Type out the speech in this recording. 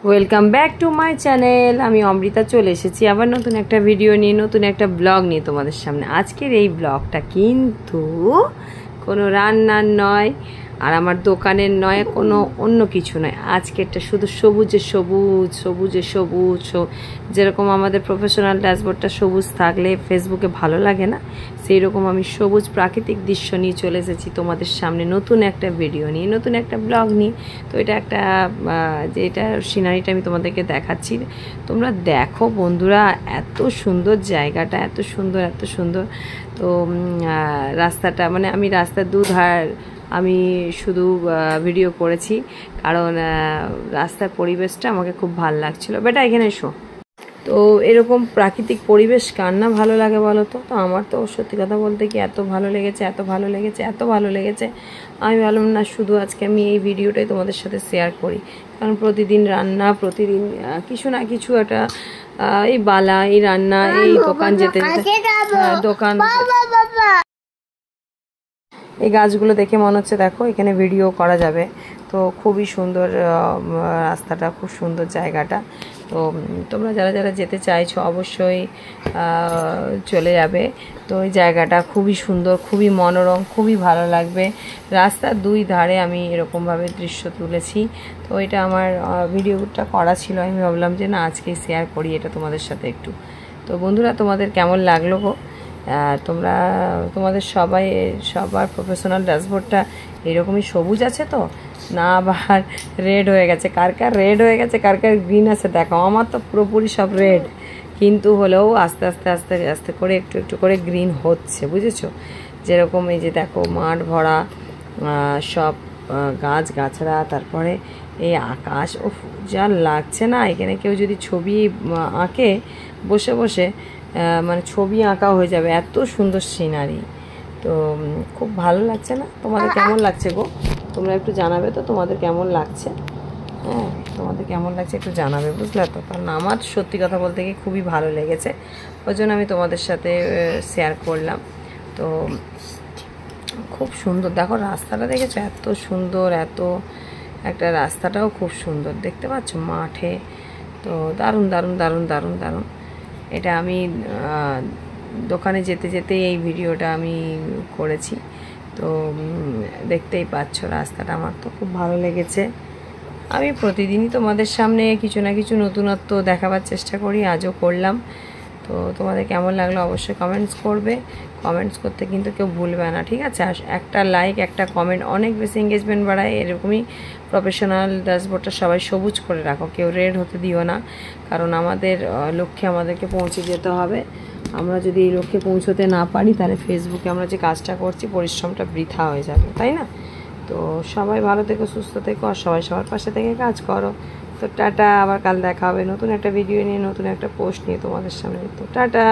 Welcome back to my channel. আমি অমৃতা চলে এসেছি আবার নতুন একটা ভিডিও নিয়ে, নতুন একটা ব্লগ নিয়ে তোমাদের সামনে। আজকের এই ব্লগটা কিন্তু কোনো রান্নার নয় আর আমার দোকানের নয়, কোনো অন্য কিছু নয়। আজকেরটা শুধু সবুজে সবুজ, সবুজে সবুজ। যেরকম আমাদের প্রফেশনাল ড্যাশবোর্ডটা সবুজ থাকলে ফেসবুকে ভালো লাগে না, সেই রকম আমি সবুজ প্রাকৃতিক দৃশ্য নিয়ে চলে এসেছি তোমাদের সামনে নতুন একটা ভিডিও নিয়ে, নতুন একটা ব্লগ নিয়ে। তো এটা একটা যে এটা সিনারিটা আমি তোমাদেরকে দেখাচ্ছি, তোমরা দেখো বন্ধুরা, এত সুন্দর জায়গাটা, এত সুন্দর, এত সুন্দর। তো রাস্তাটা মানে আমি রাস্তার দুধার আমি শুধু ভিডিও করেছি, কারণ রাস্তার পরিবেশটা আমাকে খুব ভালো লাগছিল। বেটা এখানে এসো। তো এরকম প্রাকৃতিক পরিবেশ কার না ভালো লাগে বলো তো? তো আমার তো সত্যি কথা বলতে কি এত ভালো লেগেছে, এত ভালো লেগেছে, এত ভালো লেগেছে। আমি ভাবলাম না শুধু আজকে আমি এই ভিডিওটাই তোমাদের সাথে শেয়ার করি, কারণ প্রতিদিন রান্না, প্রতিদিন কিছু না কিছু একটা এই বালা, এই রান্না, এই দোকান যেতে যেতে দোকান। এই গাছগুলো দেখে মনে হচ্ছে দেখো এখানে ভিডিও করা যাবে। তো খুবই সুন্দর রাস্তাটা, খুব সুন্দর জায়গাটা। তো তোমরা যারা যারা যেতে চাইছো অবশ্যই চলে যাবে। তো এই জায়গাটা খুবই সুন্দর, খুবই মনোরম, খুবই ভালো লাগবে। রাস্তার দুই ধারে আমি এরকমভাবে দৃশ্য তুলেছি। তো এটা আমার ভিডিওটা করা ছিল, আমি ভাবলাম যে না আজকেই শেয়ার করি এটা তোমাদের সাথে একটু। তো বন্ধুরা তোমাদের কেমন লাগলো গো? তোমরা তোমাদের সবার প্রফেশনাল ড্যাশবোর্ডটা এরকমই সবুজ আছে তো না আবার রেড হয়ে গেছে? কার কার রেড হয়ে গেছে, কার কার গ্রিন আছে দেখাও। আমার তো পুরোপুরি সব রেড, কিন্তু হলেও আস্তে আস্তে আস্তে আস্তে করে একটু একটু করে গ্রিন হচ্ছে, বুঝেছো? যেরকম এই যে দেখো মাঠ ভরা সব গাছ গাছড়া, তারপরে এই আকাশ, ও যা লাগছে না। এখানে কেউ যদি ছবি আঁকে বসে বসে, মানে ছবি আঁকা হয়ে যাবে, এত সুন্দর সিনারি। তো খুব ভালো লাগছে না? তোমাদের কেমন লাগছে গো? তোমরা একটু জানাবে তো তোমাদের কেমন লাগছে। হ্যাঁ, তোমাদের কেমন লাগছে একটু জানাবে, বুঝলে তো? কারণ আমার সত্যি কথা বলতে গিয়ে খুবই ভালো লেগেছে, ওই জন্য আমি তোমাদের সাথে শেয়ার করলাম। তো খুব সুন্দর দেখো রাস্তাটা, দেখেছো এত সুন্দর, এত একটা রাস্তাটাও খুব সুন্দর দেখতে পাচ্ছ মাঠে। তো দারুণ দারুণ দারুণ দারুণ দারুণ। এটা আমি দোকানে যেতে যেতে এই ভিডিওটা আমি করেছি। তো দেখতেই পাচ্ছ রাস্তাটা, আমার তো খুব ভালো লেগেছে। আমি প্রতিদিনই তোমাদের সামনে কিছু না কিছু নতুনত্ব দেখাবার চেষ্টা করি, আজও করলাম। তো তোমাদের কেমন লাগলো অবশ্যই কমেন্টস করবে। কমেন্টস করতে কিন্তু কেউ ভুলবে না, ঠিক আছে? আর একটা লাইক, একটা কমেন্ট অনেক বেশি এঙ্গেজমেন্ট বাড়ায়। এরকমই প্রফেশনাল ড্যাশবোর্ডটা সবাই সবুজ করে রাখো, কেউ রেড হতে দিও না, কারণ আমাদের লক্ষ্যে আমাদেরকে পৌঁছে যেতে হবে। আমরা যদি এই লক্ষ্যে পৌঁছতে না পারি তাহলে ফেসবুকে আমরা যে কাজটা করছি পরিশ্রমটা বৃথা হয়ে যাবে, তাই না? তো সবাই ভালো থেকো, সুস্থ থেকো, আর সবাই সবার পাশে থেকে কাজ করো। তো টাটা, আবার কাল দেখা হবে নতুন একটা ভিডিও নিয়ে, নতুন একটা পোস্ট নিয়ে তোমাদের সামনে। তো টাটা।